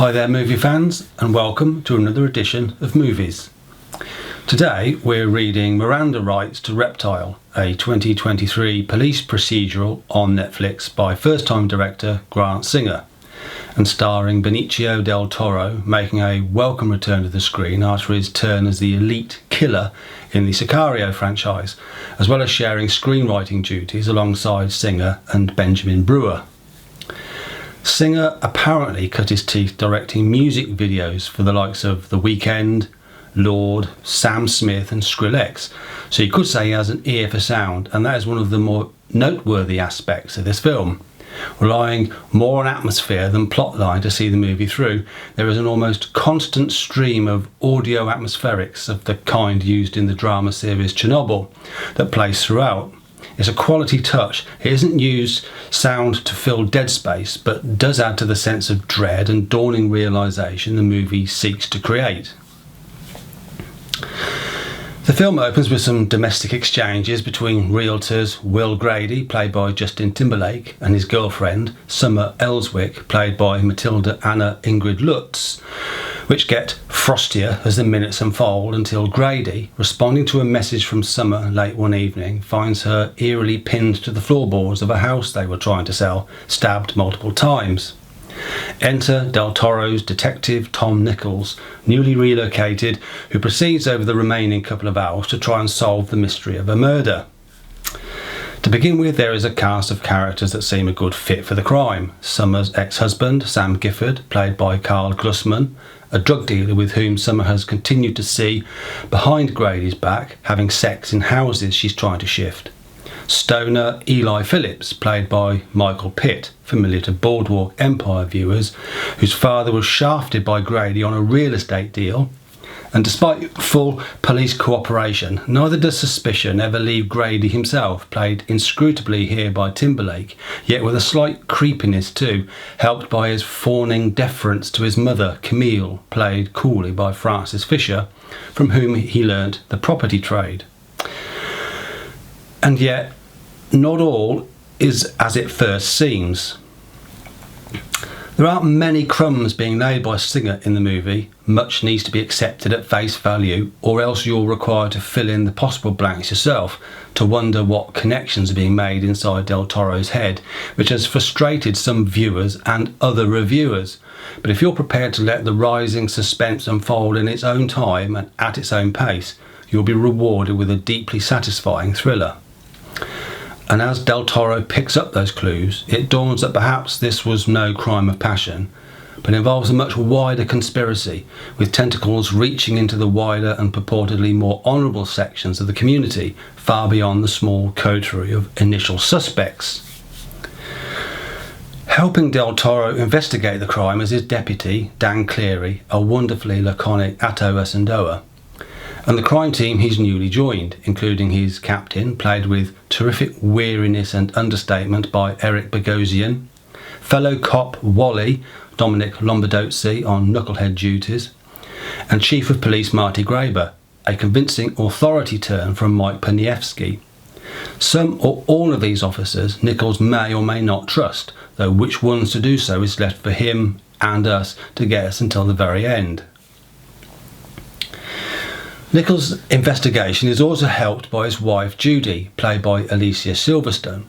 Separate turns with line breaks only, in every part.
Hi there movie fans, and welcome to another edition of Movies. Today we're reading Miranda Rights to Reptile, a 2023 police procedural on Netflix by first-time director Grant Singer, and starring Benicio del Toro making a welcome return to the screen after his turn as the elite killer in the Sicario franchise, as well as sharing screenwriting duties alongside Singer and Benjamin Brewer. Singer apparently cut his teeth directing music videos for the likes of The Weeknd, Lorde, Sam Smith and Skrillex, so you could say he has an ear for sound, and that is one of the more noteworthy aspects of this film. Relying more on atmosphere than plotline to see the movie through, there is an almost constant stream of audio atmospherics of the kind used in the drama series Chernobyl that plays throughout. It's a quality touch. It isn't used sound to fill dead space, but does add to the sense of dread and dawning realisation the movie seeks to create. The film opens with some domestic exchanges between realtors Will Grady, played by Justin Timberlake, and his girlfriend Summer Elswick, played by Matilda Anna Ingrid Lutz, which get frostier as the minutes unfold until Grady, responding to a message from Summer late one evening, finds her eerily pinned to the floorboards of a house they were trying to sell, stabbed multiple times. Enter Del Toro's detective Tom Nichols, newly relocated, who proceeds over the remaining couple of hours to try and solve the mystery of a murder. To begin with, there is a cast of characters that seem a good fit for the crime. Summer's ex-husband, Sam Gifford, played by Carl Glusman, a drug dealer with whom Summer has continued to see behind Grady's back, having sex in houses she's trying to shift. Stoner Eli Phillips, played by Michael Pitt, familiar to Boardwalk Empire viewers, whose father was shafted by Grady on a real estate deal. And despite full police cooperation, neither does suspicion ever leave Grady himself, played inscrutably here by Timberlake, yet with a slight creepiness too, helped by his fawning deference to his mother, Camille, played coolly by Frances Fisher, from whom he learnt the property trade. And yet, not all is as it first seems. There aren't many crumbs being laid by Singer in the movie. Much needs to be accepted at face value, or else you're required to fill in the possible blanks yourself, to wonder what connections are being made inside Del Toro's head, which has frustrated some viewers and other reviewers. But if you're prepared to let the rising suspense unfold in its own time and at its own pace, you'll be rewarded with a deeply satisfying thriller. And as Del Toro picks up those clues, it dawns that perhaps this was no crime of passion, but involves a much wider conspiracy, with tentacles reaching into the wider and purportedly more honourable sections of the community, far beyond the small coterie of initial suspects. Helping Del Toro investigate the crime is his deputy, Dan Cleary, a wonderfully laconic Ato Asandoa, and the crime team he's newly joined, including his captain, played with terrific weariness and understatement by Eric Bogosian, fellow cop Wally, Dominic Lombardozzi on knucklehead duties, and Chief of Police Marty Graber, a convincing authority turn from Mike Paniewski. Some or all of these officers Nichols may or may not trust, though which ones to do so is left for him and us to guess until the very end. Nichols' investigation is also helped by his wife Judy, played by Alicia Silverstone.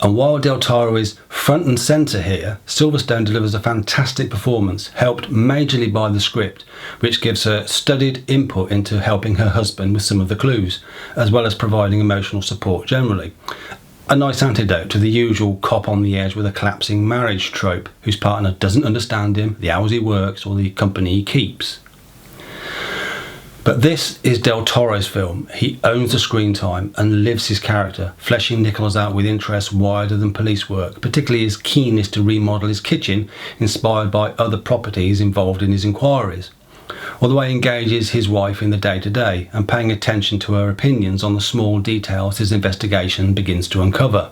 And while Del Toro is front and centre here, Silverstone delivers a fantastic performance, helped majorly by the script, which gives her studied input into helping her husband with some of the clues, as well as providing emotional support generally. A nice antidote to the usual cop on the edge with a collapsing marriage trope, whose partner doesn't understand him, the hours he works, or the company he keeps. But this is Del Toro's film. He owns the screen time and lives his character, fleshing Nichols out with interests wider than police work, particularly his keenness to remodel his kitchen, inspired by other properties involved in his inquiries. Or the way he engages his wife in the day-to-day and paying attention to her opinions on the small details his investigation begins to uncover.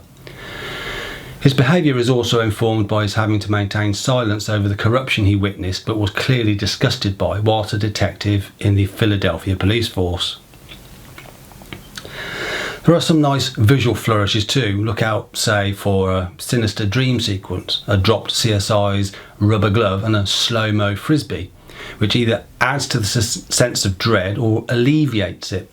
His behaviour is also informed by his having to maintain silence over the corruption he witnessed but was clearly disgusted by whilst a detective in the Philadelphia police force. There are some nice visual flourishes too. Look out, say, for a sinister dream sequence, a dropped CSI's rubber glove and a slow-mo frisbee, which either adds to the sense of dread or alleviates it.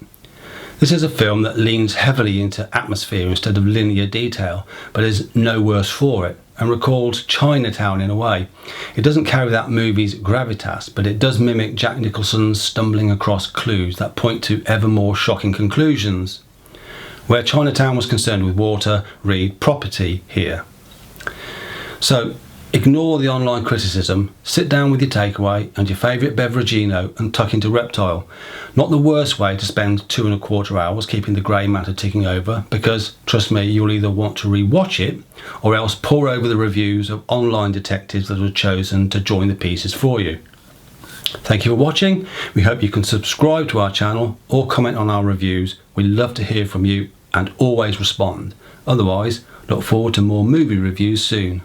This is a film that leans heavily into atmosphere instead of linear detail, but is no worse for it, and recalls Chinatown in a way. It doesn't carry that movie's gravitas, but it does mimic Jack Nicholson's stumbling across clues that point to ever more shocking conclusions. Where Chinatown was concerned with water, read property here. So, ignore the online criticism, sit down with your takeaway and your favourite beveragino and tuck into Reptile. Not the worst way to spend 2.25 hours keeping the grey matter ticking over, because, trust me, you'll either want to re-watch it or else pore over the reviews of online detectives that have chosen to join the pieces for you. Thank you for watching. We hope you can subscribe to our channel or comment on our reviews. We love to hear from you and always respond. Otherwise, look forward to more movie reviews soon.